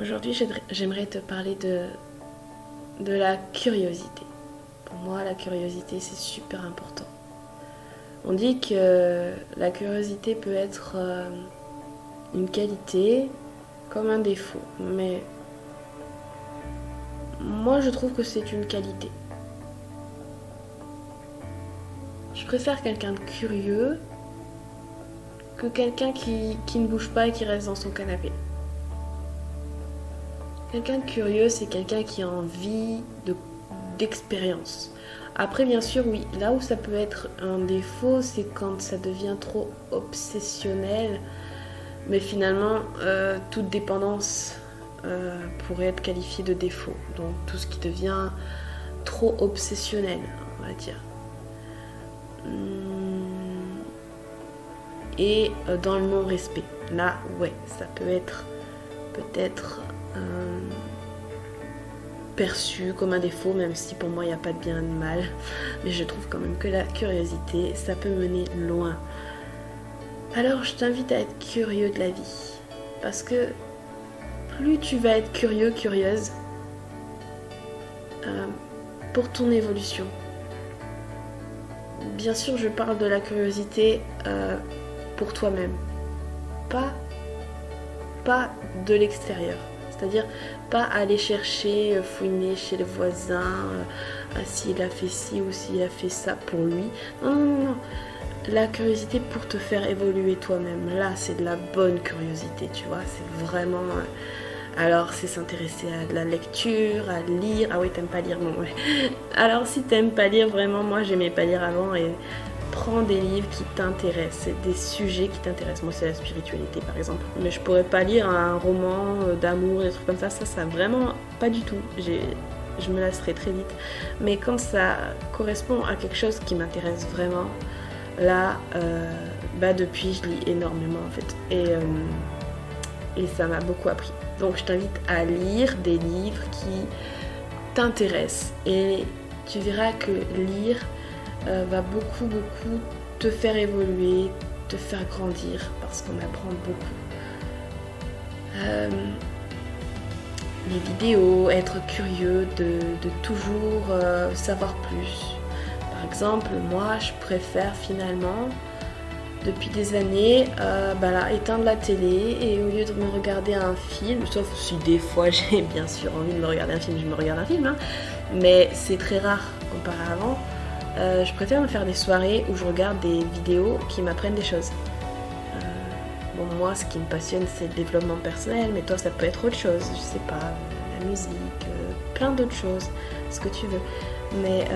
Aujourd'hui, j'aimerais te parler de la curiosité. Pour moi, la curiosité, c'est super important. On dit que la curiosité peut être une qualité comme un défaut, mais moi, je trouve que c'est une qualité. Je préfère quelqu'un de curieux que quelqu'un qui ne bouge pas et qui reste dans son canapé. Quelqu'un de curieux, c'est quelqu'un qui a envie d'expérience. Après, bien sûr, oui, là où ça peut être un défaut, c'est quand ça devient trop obsessionnel. Mais finalement, toute dépendance pourrait être qualifiée de défaut. Donc tout ce qui devient trop obsessionnel, on va dire. Et dans le non-respect. Là, ouais, ça peut être peut-être perçu comme un défaut, même si pour moi il n'y a pas de bien et de mal. Mais je trouve quand même que la curiosité, ça peut mener loin. Alors je t'invite à être curieux de la vie. Parce que plus tu vas être curieux, curieuse, pour ton évolution. Bien sûr, je parle de la curiosité pour toi-même. Pas de l'extérieur. C'est-à-dire pas aller chercher, fouiner chez les voisins, s'il a fait ci ou s'il a fait ça pour lui. Non, non, non, non. La curiosité pour te faire évoluer toi-même. Là, c'est de la bonne curiosité, tu vois. C'est vraiment... alors, c'est s'intéresser à de la lecture, à lire. Ah oui, t'aimes pas lire, non, ouais. Alors, si t'aimes pas lire, vraiment, moi, j'aimais pas lire avant et prends des livres qui t'intéressent, des sujets qui t'intéressent. Moi, c'est la spiritualité, par exemple. Mais je pourrais pas lire un roman d'amour, des trucs comme ça. Ça, vraiment, pas du tout. Je me lasserai très vite. Mais quand ça correspond à quelque chose qui m'intéresse vraiment, là, depuis, je lis énormément, en fait. Et ça m'a beaucoup appris. Donc je t'invite à lire des livres qui t'intéressent. Et tu verras que lire va beaucoup, beaucoup te faire évoluer, te faire grandir, parce qu'on apprend beaucoup. Les vidéos, être curieux de toujours savoir plus. Par exemple, moi, je préfère finalement depuis des années, éteindre la télé et au lieu de me regarder un film, sauf si des fois j'ai bien sûr envie de me regarder un film, je me regarde un film, hein, mais c'est très rare comparé à avant, je préfère me faire des soirées où je regarde des vidéos qui m'apprennent des choses. Moi, ce qui me passionne, c'est le développement personnel, mais toi, ça peut être autre chose, je sais pas, la musique, plein d'autres choses, ce que tu veux. Mais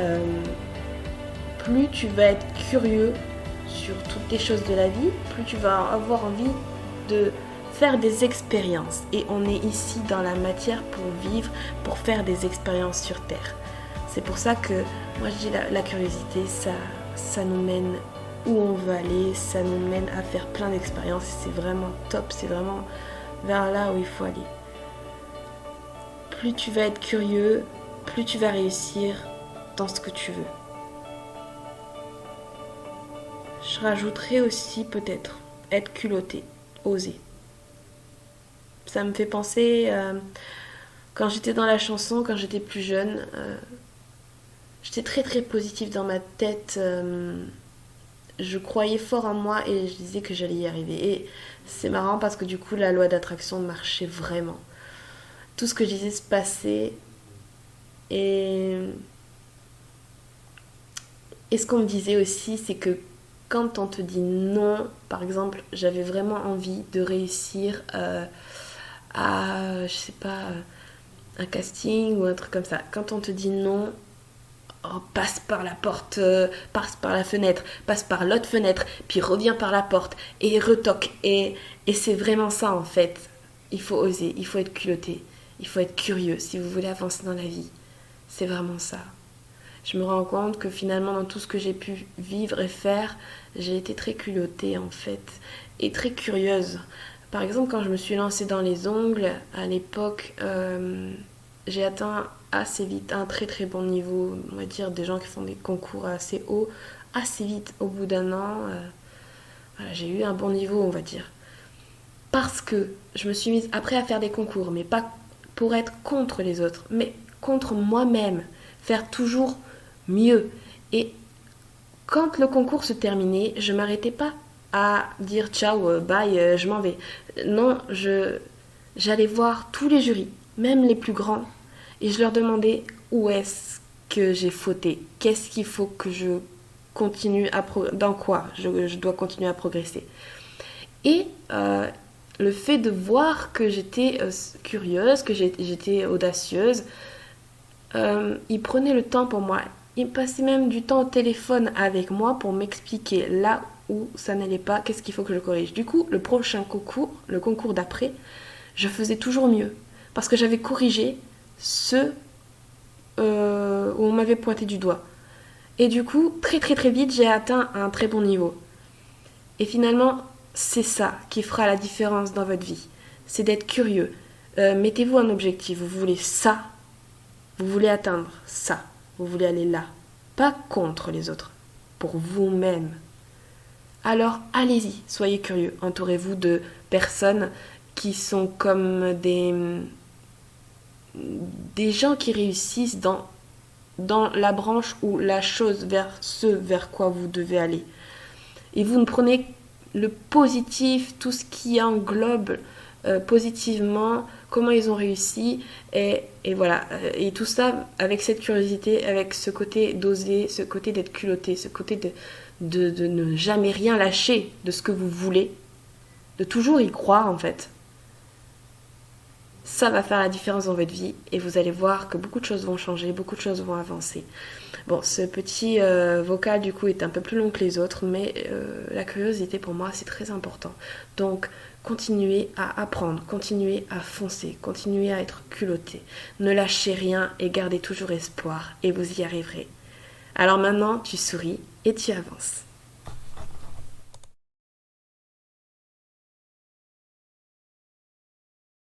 plus tu vas être curieux sur toutes les choses de la vie, plus tu vas avoir envie de faire des expériences. Et on est ici dans la matière pour vivre, pour faire des expériences sur Terre. C'est pour ça que moi je dis la curiosité, ça nous mène où on veut aller, ça nous mène à faire plein d'expériences. C'est vraiment top, c'est vraiment vers là où il faut aller. Plus tu vas être curieux, plus tu vas réussir dans ce que tu veux. Je rajouterais aussi peut-être être culotté, oser. Ça me fait penser quand j'étais dans la chanson, quand j'étais plus jeune, j'étais très très positive dans ma tête. Je croyais fort en moi et je disais que j'allais y arriver. Et c'est marrant parce que du coup la loi d'attraction marchait vraiment. Tout ce que je disais se passait et ce qu'on me disait aussi, c'est que quand on te dit non, par exemple, j'avais vraiment envie de réussir à, je sais pas, un casting ou un truc comme ça. Quand on te dit non, oh, passe par la porte, passe par la fenêtre, passe par l'autre fenêtre, puis reviens par la porte et retoque. Et c'est vraiment ça en fait. Il faut oser, il faut être culotté, il faut être curieux si vous voulez avancer dans la vie. C'est vraiment ça. Je me rends compte que finalement dans tout ce que j'ai pu vivre et faire, j'ai été très culottée en fait et très curieuse. Par exemple, quand je me suis lancée dans les ongles, à l'époque, j'ai atteint assez vite un très très bon niveau, on va dire des gens qui font des concours assez hauts, assez vite, au bout d'un an, voilà, j'ai eu un bon niveau, on va dire. parce que je me suis mise après à faire des concours, mais pas pour être contre les autres, mais contre moi-même, faire toujours mieux. Et quand le concours se terminait, je m'arrêtais pas à dire ciao, bye, je m'en vais. Non, j'allais voir tous les jurys, même les plus grands, et je leur demandais où est-ce que j'ai fauté, qu'est-ce qu'il faut que je continue à dans quoi je dois continuer à progresser. Et le fait de voir que j'étais curieuse, que j'étais audacieuse, ils prenaient le temps pour moi. Ils passaient même du temps au téléphone avec moi pour m'expliquer là où ça n'allait pas, qu'est-ce qu'il faut que je corrige. Du coup, le prochain concours, le concours d'après, je faisais toujours mieux. Parce que j'avais corrigé ce où on m'avait pointé du doigt. Et du coup, très très très vite, j'ai atteint un très bon niveau. Et finalement, c'est ça qui fera la différence dans votre vie. C'est d'être curieux. Mettez-vous un objectif. Vous voulez ça. Vous voulez atteindre ça. Vous voulez aller là. Pas contre les autres. Pour vous-même. Alors, allez-y. Soyez curieux. Entourez-vous de personnes qui sont comme des gens qui réussissent dans la branche ou la chose vers ce vers quoi vous devez aller. Et vous ne prenez le positif, tout ce qui englobe positivement, comment ils ont réussi, et voilà. Et tout ça avec cette curiosité, avec ce côté d'oser, ce côté d'être culotté, ce côté de ne jamais rien lâcher de ce que vous voulez, de toujours y croire en fait. Ça va faire la différence dans votre vie et vous allez voir que beaucoup de choses vont changer, beaucoup de choses vont avancer. Bon, ce petit vocal du coup est un peu plus long que les autres, mais la curiosité pour moi c'est très important. Donc continuez à apprendre, continuez à foncer, continuez à être culotté. Ne lâchez rien et gardez toujours espoir et vous y arriverez. Alors maintenant tu souris et tu avances.